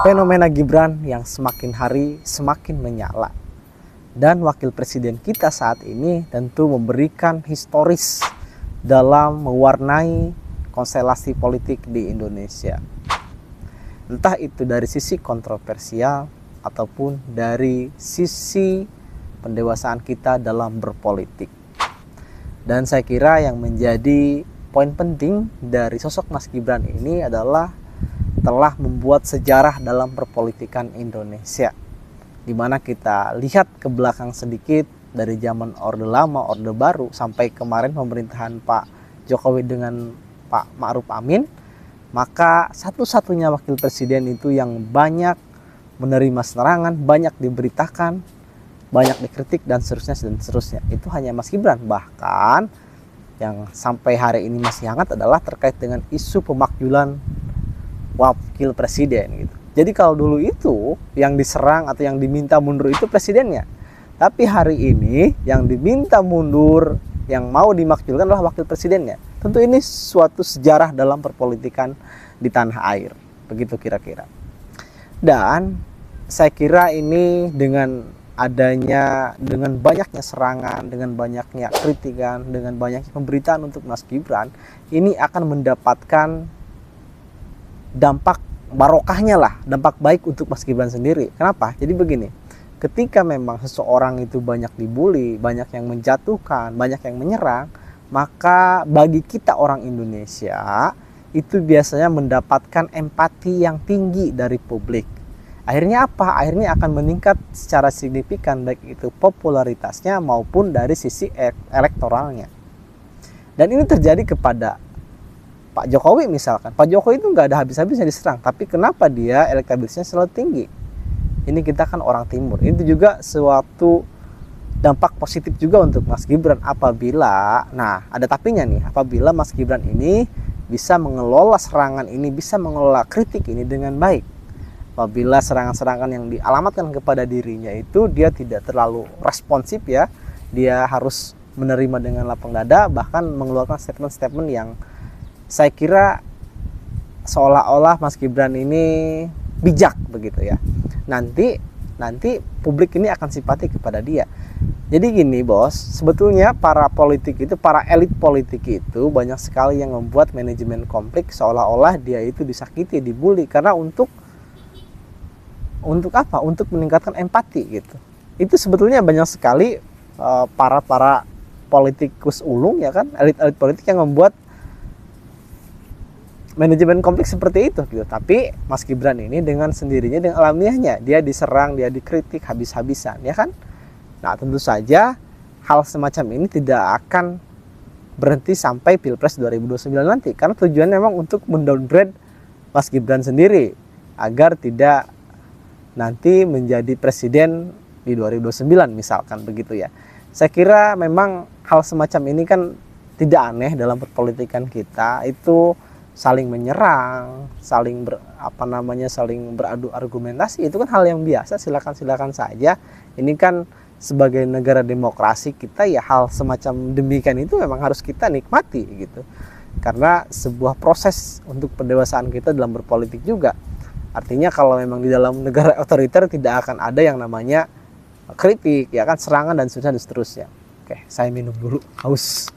Fenomena Gibran yang semakin hari semakin menyala. Dan wakil presiden kita saat ini tentu memberikan historis dalam mewarnai konstelasi politik di Indonesia. Entah itu dari sisi kontroversial ataupun dari sisi pendewasaan kita dalam berpolitik. Dan saya kira yang menjadi poin penting dari sosok Mas Gibran ini adalah telah membuat sejarah dalam perpolitikan Indonesia. Di mana kita lihat ke belakang sedikit dari zaman Orde Lama, Orde Baru sampai kemarin pemerintahan Pak Jokowi dengan Pak Ma'ruf Amin, maka satu-satunya wakil presiden itu yang banyak menerima serangan, banyak diberitakan, banyak dikritik dan seterusnya. Itu hanya Mas Gibran. Bahkan yang sampai hari ini masih hangat adalah terkait dengan isu pemakzulan wakil presiden gitu. Jadi kalau dulu itu yang diserang atau yang diminta mundur itu presidennya. Tapi hari ini yang diminta mundur, yang mau dimakzulkan adalah wakil presidennya. Tentu ini suatu sejarah dalam perpolitikan di tanah air. Begitu kira-kira. Dan saya kira ini dengan banyaknya serangan, dengan banyaknya kritikan, dengan banyaknya pemberitaan untuk Mas Gibran, ini akan mendapatkan dampak barokahnya lah, dampak baik untuk Mas Gibran sendiri. Kenapa? Jadi begini, ketika memang seseorang itu banyak dibully, banyak yang menjatuhkan, banyak yang menyerang, maka bagi kita orang Indonesia itu biasanya mendapatkan empati yang tinggi dari publik. Akhirnya apa? Akhirnya akan meningkat secara signifikan, baik itu popularitasnya maupun dari sisi elektoralnya. Dan ini terjadi kepada Pak Jokowi misalkan. Pak Jokowi itu nggak ada habis-habisnya diserang, tapi kenapa dia elektabilitasnya selalu tinggi? Ini kita kan orang timur. Itu juga suatu dampak positif juga untuk Mas Gibran apabila, nah ada tapinya nih, apabila Mas Gibran ini bisa mengelola serangan ini, bisa mengelola kritik ini dengan baik. Apabila serangan-serangan yang dialamatkan kepada dirinya itu dia tidak terlalu responsif ya, dia harus menerima dengan lapang dada, bahkan mengeluarkan statement-statement yang saya kira seolah-olah Mas Gibran ini bijak begitu ya. Nanti publik ini akan simpati kepada dia. Jadi gini bos, sebetulnya para politik itu, para elit politik itu banyak sekali yang membuat manajemen konflik seolah-olah dia itu disakiti, dibully karena untuk apa? Untuk meningkatkan empati gitu. Itu sebetulnya banyak sekali para politikus ulung ya kan, elit-elit politik yang membuat manajemen konflik seperti itu gitu. Tapi Mas Gibran ini dengan sendirinya, dengan alamiahnya, dia diserang, dia dikritik habis-habisan ya kan. Nah tentu saja hal semacam ini tidak akan berhenti sampai Pilpres 2029 nanti, karena tujuannya memang untuk mendowngrade Mas Gibran sendiri agar tidak nanti menjadi presiden di 2029 misalkan begitu ya. Saya kira memang hal semacam ini kan tidak aneh dalam perpolitikan kita, itu saling menyerang, saling beradu argumentasi, itu kan hal yang biasa, silakan saja. Ini kan sebagai negara demokrasi kita ya, hal semacam demikian itu memang harus kita nikmati gitu. Karena sebuah proses untuk pendewasaan kita dalam berpolitik juga. Artinya kalau memang di dalam negara otoriter tidak akan ada yang namanya kritik ya kan, serangan dan seterusnya. Oke, saya minum dulu, haus.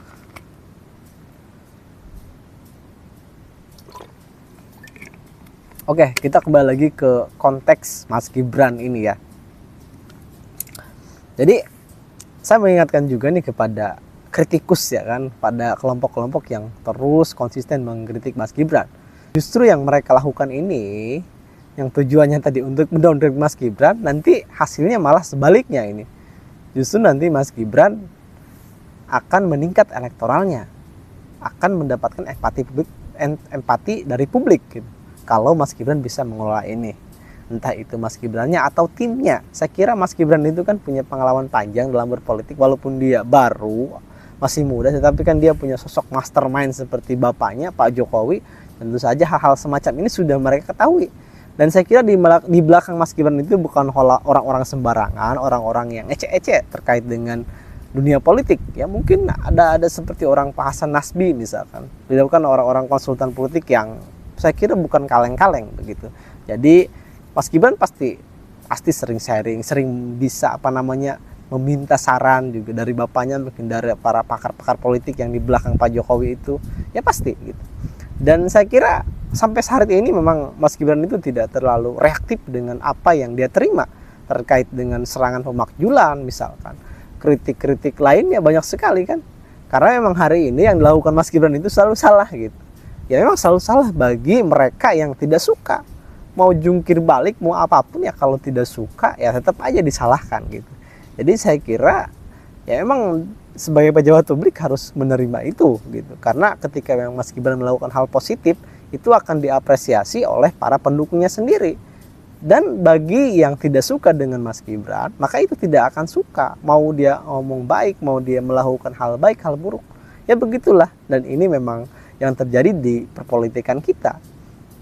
Oke, kita kembali lagi ke konteks Mas Gibran ini ya. Jadi saya mengingatkan juga nih kepada kritikus ya kan, pada kelompok-kelompok yang terus konsisten mengkritik Mas Gibran. Justru yang mereka lakukan ini, yang tujuannya tadi untuk mendowngrade Mas Gibran, nanti hasilnya malah sebaliknya ini. Justru nanti Mas Gibran akan meningkat elektoralnya, akan mendapatkan empati dari publik gitu. Kalau Mas Gibran bisa mengelola ini, entah itu Mas Gibrannya atau timnya. Saya kira Mas Gibran itu kan punya pengalaman panjang dalam berpolitik, walaupun dia baru, masih muda, tetapi kan dia punya sosok mastermind seperti bapaknya Pak Jokowi. Tentu saja hal-hal semacam ini sudah mereka ketahui. Dan saya kira di belakang Mas Gibran itu bukan orang-orang sembarangan, orang-orang yang ece-ece terkait dengan dunia politik. Ya mungkin ada seperti orang Pak Hasan Nasbi misalkan. Beliau kan orang-orang konsultan politik yang saya kira bukan kaleng-kaleng begitu. Jadi Mas Gibran pasti sering sharing, sering bisa meminta saran juga dari bapaknya, mungkin dari para pakar-pakar politik yang di belakang Pak Jokowi itu, ya pasti gitu. Dan saya kira sampai saat ini memang Mas Gibran itu tidak terlalu reaktif dengan apa yang dia terima terkait dengan serangan pemakjulan misalkan. Kritik-kritik lainnya banyak sekali kan. Karena memang hari ini yang dilakukan Mas Gibran itu selalu salah gitu. Ya memang selalu salah bagi mereka yang tidak suka. Mau jungkir balik, mau apapun ya kalau tidak suka ya tetap aja disalahkan gitu. Jadi saya kira ya memang sebagai pejabat publik harus menerima itu gitu. Karena ketika memang Mas Gibran melakukan hal positif, itu akan diapresiasi oleh para pendukungnya sendiri. Dan bagi yang tidak suka dengan Mas Gibran, maka itu tidak akan suka. Mau dia ngomong baik, mau dia melakukan hal baik, hal buruk, ya begitulah. Dan ini memang yang terjadi di perpolitikan kita,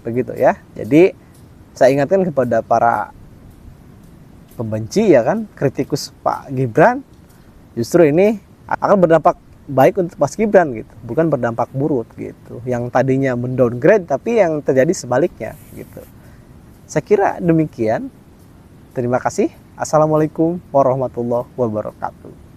begitu ya. Jadi saya ingatkan kepada para pembenci ya kan, kritikus Pak Gibran, justru ini akan berdampak baik untuk Mas Gibran gitu, bukan berdampak buruk gitu. Yang tadinya mendowngrade tapi yang terjadi sebaliknya gitu. Saya kira demikian. Terima kasih. Assalamualaikum warahmatullahi wabarakatuh.